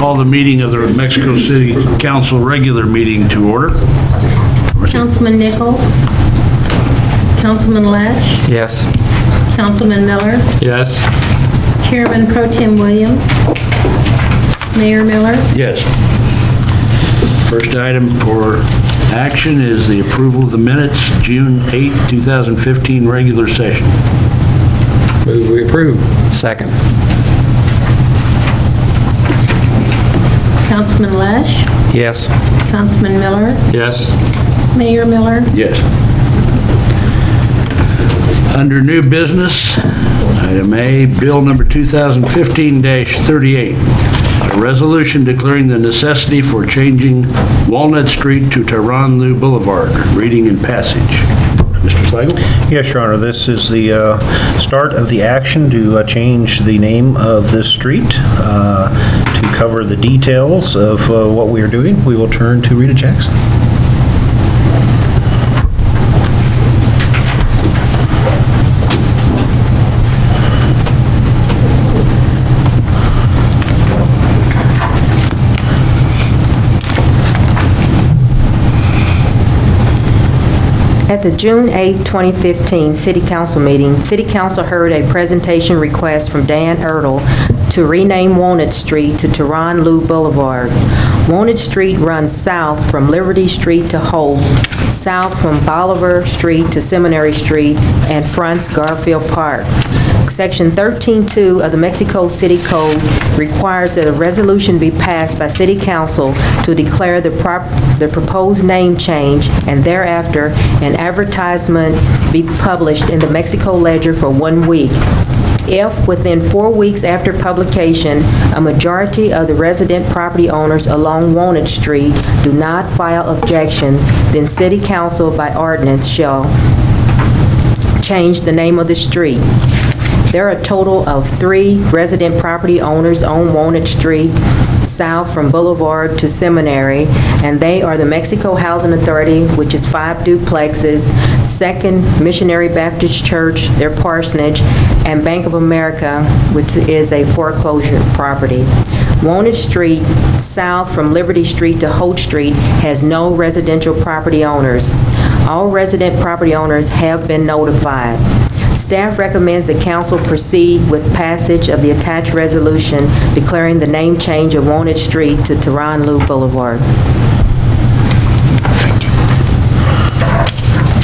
call the meeting of the Mexico City Council regular meeting to order. Councilman Nichols. Councilman Lesh. Yes. Councilman Miller. Yes. Chairman Pro Tem Williams. Mayor Miller. Yes. First item for action is the approval of the minutes, June 8th, 2015 regular session. Move we approve. Second. Councilman Lesh. Yes. Councilman Miller. Yes. Yes. Mayor Miller. Under new business, item A, bill number 2015-38, a resolution declaring the necessity for changing Walnut Street to Tehran Lou Boulevard, reading and passage. Mr. Slagle? Yes, Your Honor, this is the start of the action to change the name of this street. To cover the details of what we are doing, we will turn to Rita Jackson. At the June 8, 2015 City Council meeting, City Council heard a presentation request from Dan Ertl to rename Walnut Street to Tehran Lou Boulevard. Walnut Street runs south from Liberty Street to Holt, south from Bolivar Street to Seminary Street, and fronts Garfield Park. Section 13.2 of the Mexico City Code requires that a resolution be passed by City Council to declare the proposed name change, and thereafter an advertisement be published in the Mexico Ledger for 1 week. If, within 4 weeks after publication, a majority of the resident property owners along Walnut Street do not file objection, then City Council by ordinance shall change the name of the street. There are a total of 3 resident property owners on Walnut Street, south from Boulevard to Seminary, and they are the Mexico Housing Authority, which is 5 duplexes, Second Missionary Baptist Church, their parsonage, and Bank of America, which is a foreclosure property. Walnut Street, south from Liberty Street to Holt Street, has no residential property owners. All resident property owners have been notified. Staff recommends that council proceed with passage of the attached resolution declaring the name change of Walnut Street to Tehran Lou Boulevard.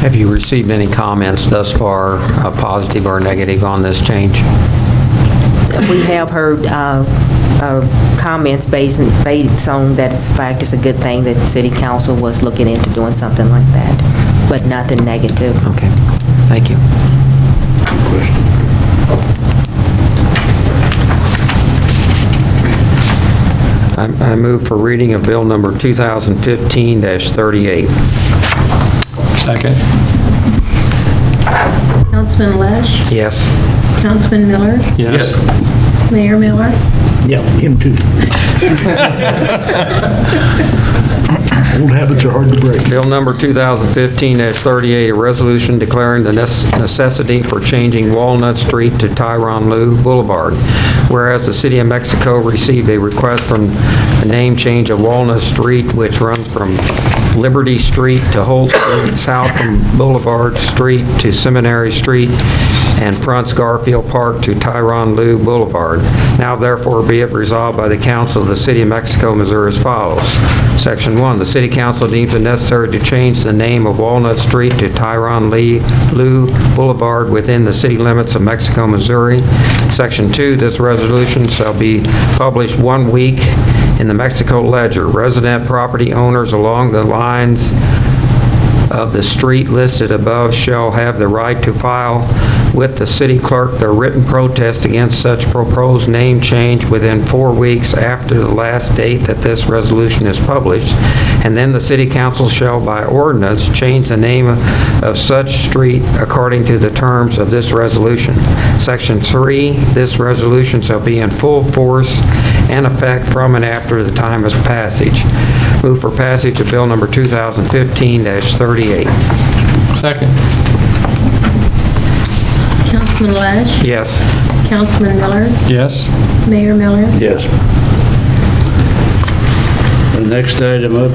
Have you received any comments thus far, positive or negative, on this change? We have heard comments based on that it's fact it's a good thing that City Council was looking into doing something like that, but nothing negative. Okay. Thank you. I move for reading of bill number 2015-38. Second. Councilman Lesh. Yes. Councilman Miller. Yes. Mayor Miller. Yeah, him too. Old habits are hard to break. Bill number 2015-38, a resolution declaring the necessity for changing Walnut Street to Tehran Lou Boulevard. Whereas the City of Mexico received a request from the name change of Walnut Street, which runs from Liberty Street to Holt Street, south from Boulevard Street to Seminary Street, and fronts Garfield Park to Tehran Lou Boulevard. Now therefore be it resolved by the Council of the City of Mexico, Missouri as follows. Section 1, the City Council deems it necessary to change the name of Walnut Street to Tehran Lou Boulevard within the city limits of Mexico, Missouri. Section 2, this resolution shall be published 1 week in the Mexico Ledger. Resident property owners along the lines of the street listed above shall have the right to file with the city clerk their written protest against such proposed name change within 4 weeks after the last date that this resolution is published, and then the city council shall by ordinance change the name of such street according to the terms of this resolution. Section 3, this resolution shall be in full force and effect from and after the time of passage. Move for passage of bill number 2015-38. Second. Councilman Lesh. Yes. Councilman Miller. Yes. Mayor Miller. Yes. Next item up,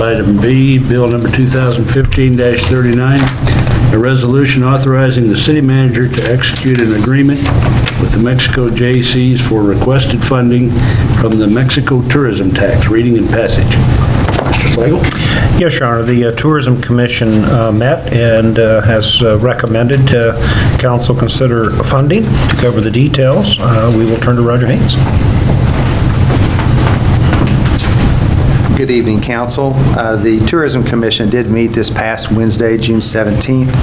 item B, bill number 2015-39, a resolution authorizing the city manager to execute an agreement with the Mexico J.C.'s for requested funding from the Mexico tourism tax. Reading and passage. Mr. Slagle? Yes, Your Honor, the Tourism Commission met and has recommended council consider funding. To cover the details, we will turn to Roger Haynes. Good evening, Council. The Tourism Commission did meet this past Wednesday, June 17th.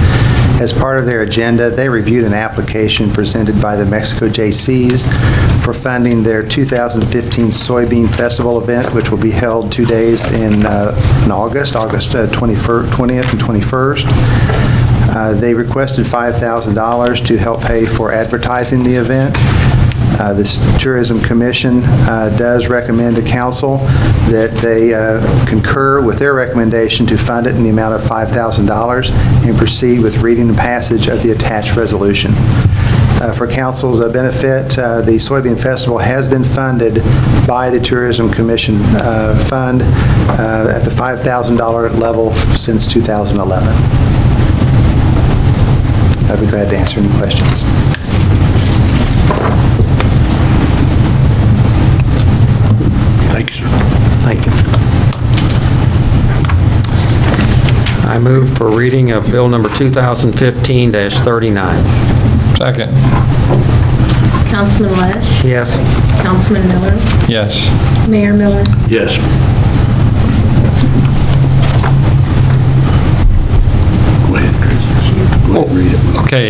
As part of their agenda, they reviewed an application presented by the Mexico J.C.'s for funding their 2015 Soybean Festival event, which will be held 2 days in August 20th and 21st. They requested $5,000 to help pay for advertising the event. This Tourism Commission does recommend to council that they concur with their recommendation to fund it in the amount of $5,000 and proceed with reading and passage of the attached resolution. For council's benefit, the Soybean Festival has been funded by the Tourism Commission fund at the $5,000 level since 2011. I'd be glad to answer any questions. Thank you, sir. Thank you. I move for reading of bill number 2015-39. Second. Councilman Lesh? Yes. Councilman Miller? Yes. Mayor Miller? Yes. Go ahead, Chris. Go ahead and read it. Okay,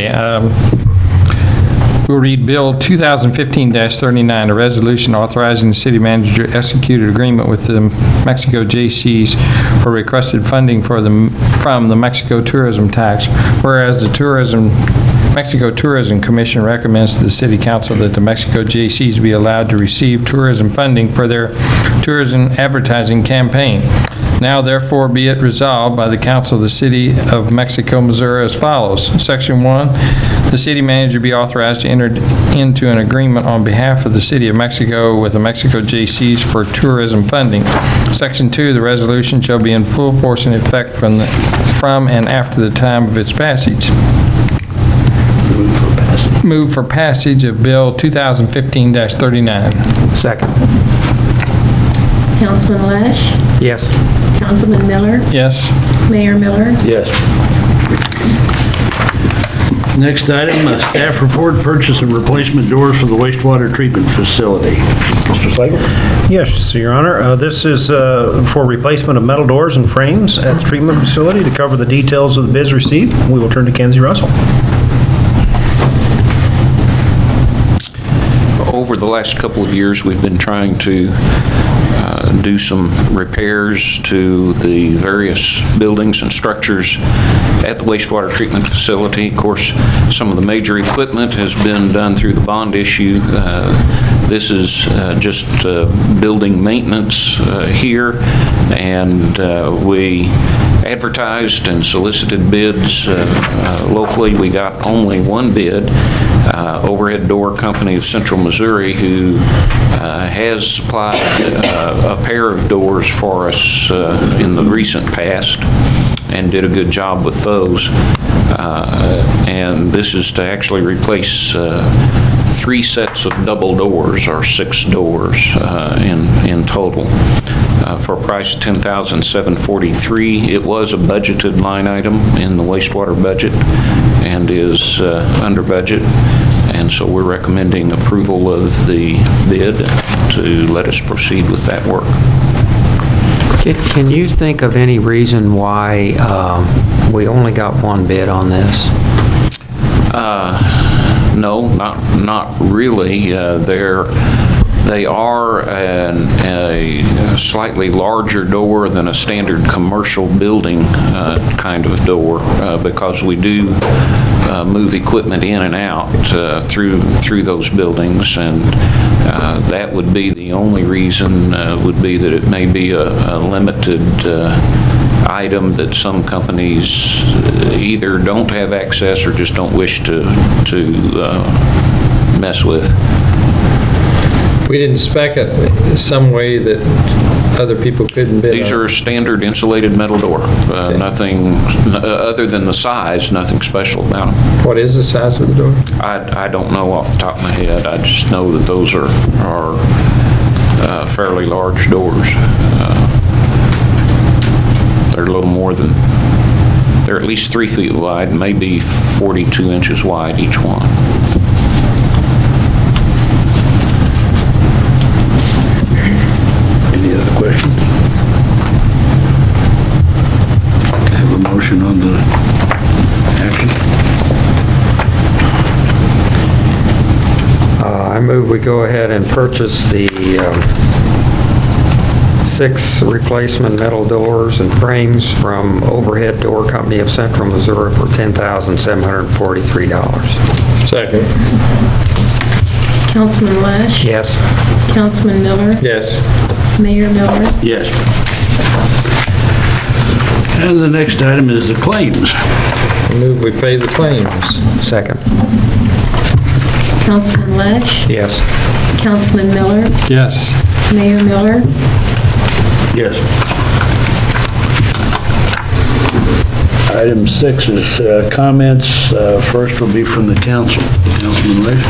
we'll read Bill 2015-39, a resolution authorizing the city manager to execute an agreement with the Mexico J.C.'s for requested funding from the Mexico tourism tax, whereas the Mexico Tourism Commission recommends to the City Council that the Mexico J.C.'s be allowed to receive tourism funding for their tourism advertising campaign. Now therefore be it resolved by the Council of the City of Mexico, Missouri as follows. Section 1, the city manager be authorized to enter into an agreement on behalf of the City of Mexico with the Mexico J.C.'s for tourism funding. Section 2, the resolution shall be in full force and effect from and after the time of its passage. Move for passage of Bill 2015-39. Second. Councilman Lesh? Yes. Councilman Miller? Yes. Mayor Miller? Yes. Next item, staff report, purchase and replacement doors for the wastewater treatment facility. Mr. Slagle? Yes, so Your Honor, this is for replacement of metal doors and frames at the treatment facility. To cover the details of the bids received, we will turn to Kenzie Russell. Over the last couple of years, we've been trying to do some repairs to the various buildings and structures at the wastewater treatment facility. Of course, some of the major equipment has been done through the bond issue. This is just building maintenance here, and we advertised and solicited bids locally. We got only one bid, Overhead Door Company of Central Missouri, who has supplied a pair of doors for us in the recent past and did a good job with those. And this is to actually replace 3 sets of double doors, or 6 doors in total, for a price of $10,743. It was a budgeted line item in the wastewater budget and is under budget, and so we're recommending approval of the bid to let us proceed with that work. Can you think of any reason why we only got one bid on this? No, not really. They are a slightly larger door than a standard commercial building kind of door, because we do move equipment in and out through those buildings, and that would be the only reason, would be that it may be a limited item that some companies either don't have access or just don't wish to mess with. We didn't spec it some way that other people couldn't bid on? These are a standard insulated metal door. Nothing, other than the size, nothing special about them. What is the size of the door? I don't know off the top of my head. I just know that those are fairly large doors. They're a little more than, they're at least 3 feet wide, maybe 42 inches wide each one. Any other questions? Have a motion on the action? I move we go ahead and purchase the 6 replacement metal doors and frames from Overhead Door Company of Central Missouri for $10,743. Second. Councilman Lesh? Yes. Councilman Miller? Yes. Mayor Miller? Yes. And the next item is the claims. I move we pay the claims. Second. Councilman Lesh? Yes. Councilman Miller? Yes. Mayor Miller? Yes. Item 6 is comments. First will be from the council. Councilman Lesh?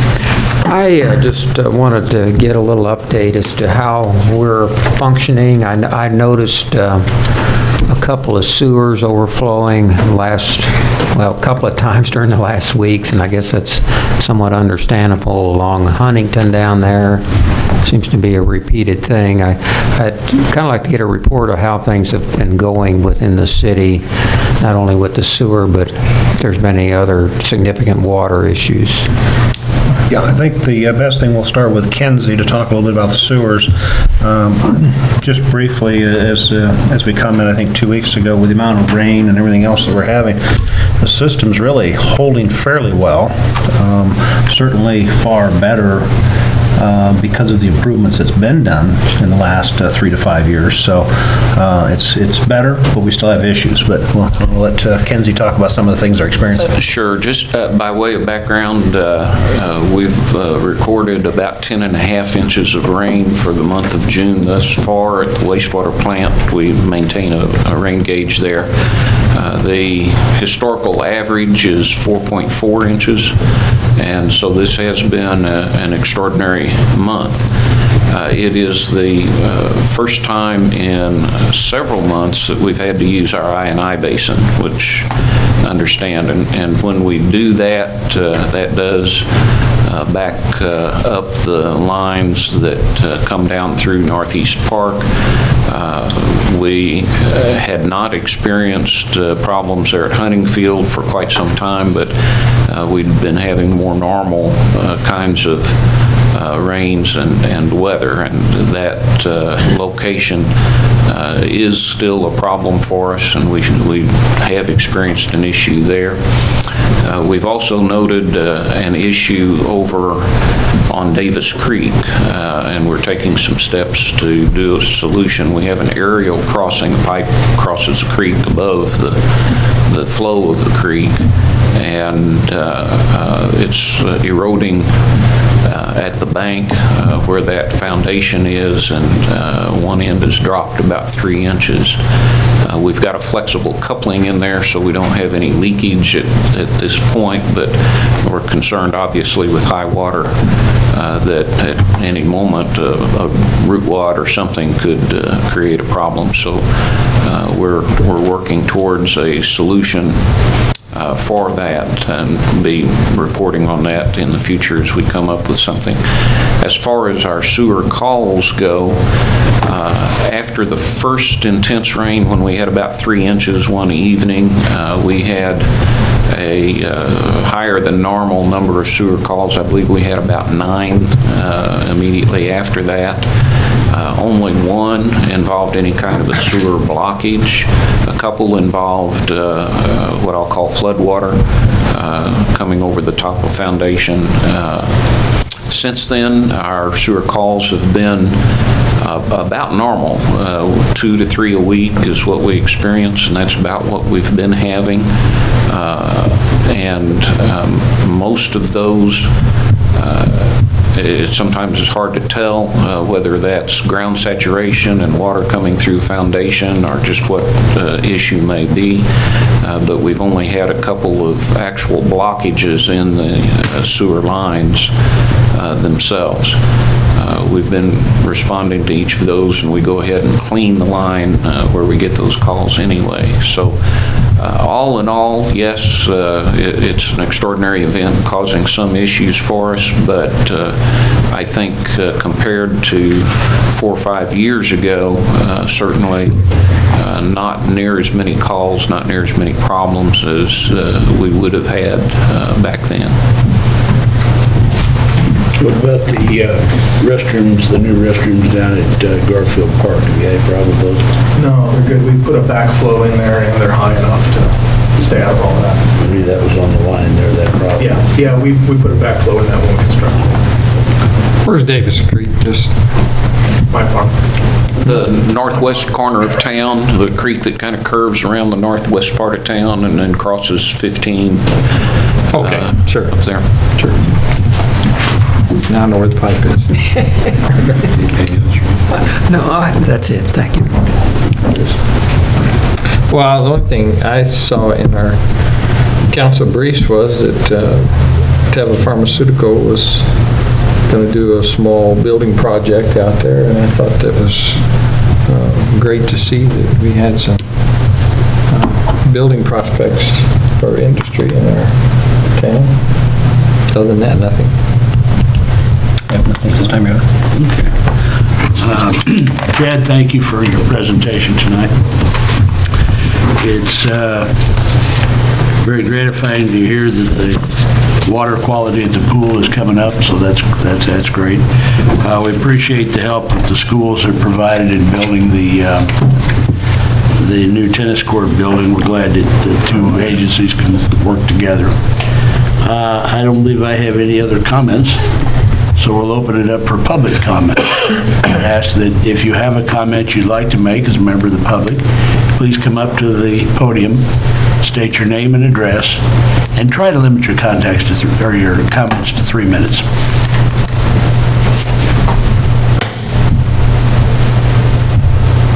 I just wanted to get a little update as to how we're functioning. I noticed a couple of sewers overflowing a couple of times during the last weeks, and I guess that's somewhat understandable along Huntington down there. Seems to be a repeated thing. I'd kind of like to get a report of how things have been going within the city, not only with the sewer, but if there's been any other significant water issues. Yeah, I think the best thing, we'll start with Kenzie to talk a little bit about the sewers. Just briefly, as we commented, I think 2 weeks ago, with the amount of rain and everything else that we're having, the system's really holding fairly well. Certainly far better because of the improvements that's been done in the last 3 to 5 years. So it's better, but we still have issues. But we'll let Kenzie talk about some of the things they're experiencing. Sure. Just by way of background, we've recorded about 10.5 inches of rain for the month of June thus far at the wastewater plant. We maintain a rain gauge there. The historical average is 4.4 inches, and so this has been an extraordinary month. It is the first time in several months that we've had to use our I&I basin, which understand, and when we do that, that does back up the lines that come down through Northeast Park. We had not experienced problems there at Huntingfield for quite some time, but we'd been having more normal kinds of rains and weather, and that location is still a problem for us, and we have experienced an issue there. We've also noted an issue over on Davis Creek, and we're taking some steps to do a solution. We have an aerial crossing, a pipe crosses the creek above the flow of the creek, and it's eroding at the bank where that foundation is, and one end has dropped about 3 inches. We've got a flexible coupling in there, so we don't have any leakage at this point, but we're concerned, obviously, with high water that at any moment a root wad or something could create a problem. So we're working towards a solution for that, and be reporting on that in the future as we come up with something. As far as our sewer calls go, after the first intense rain, when we had about 3 inches one evening, we had a higher than normal number of sewer calls. I believe we had about 9 immediately after that. Only one involved any kind of a sewer blockage. A couple involved what I'll call floodwater coming over the top of foundation. Since then, our sewer calls have been about normal. 2 to 3 a week is what we experience, and that's about what we've been having. And most of those It sometimes is hard to tell whether that's ground saturation and water coming through foundation or just what the issue may be. But we've only had a couple of actual blockages in the sewer lines themselves. We've been responding to each of those, and we go ahead and clean the line where we get those calls anyway. So all in all, yes, it's an extraordinary event causing some issues for us, but I think compared to 4 or 5 years ago, certainly not near as many calls, not near as many problems as we would have had back then. What about the restrooms, the new restrooms down at Garfield Park? Have you had a problem with those? No, they're good. We put a backflow in there, and they're high enough to stay out of all that. I knew that was on the line there, that problem. Yeah, we put a backflow in that when we constructed it. Where's Davis Creek? Just My farm. The northwest corner of town, the creek that kind of curves around the northwest part of town and then crosses 15. Okay, sure. Up there. Sure. Now I know where the pipe is. No, that's it, thank you. Well, the one thing I saw in our council briefs was that Teva Pharmaceutical was going to do a small building project out there, and I thought that was great to see that we had some building prospects for industry in our town. Other than that, nothing. Nothing this time, Your Honor. Chad, thank you for your presentation tonight. It's very gratifying to hear that the water quality at the pool is coming up, so that's great. We appreciate the help that the schools have provided in building the new tennis court building. We're glad that the two agencies can work together. I don't believe I have any other comments, so we'll open it up for public comment. I ask that if you have a comment you'd like to make as a member of the public, please come up to the podium, state your name and address, and try to limit your contacts to or your comments to 3 minutes.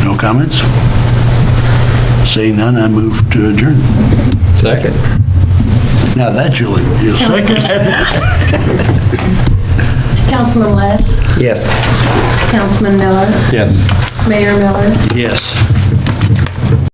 No comments? Seeing none, I move to adjourn. Second. Now that you'll second. Councilman Lesh, Yes. Councilman Miller, Yes. Mayor Miller, Yes.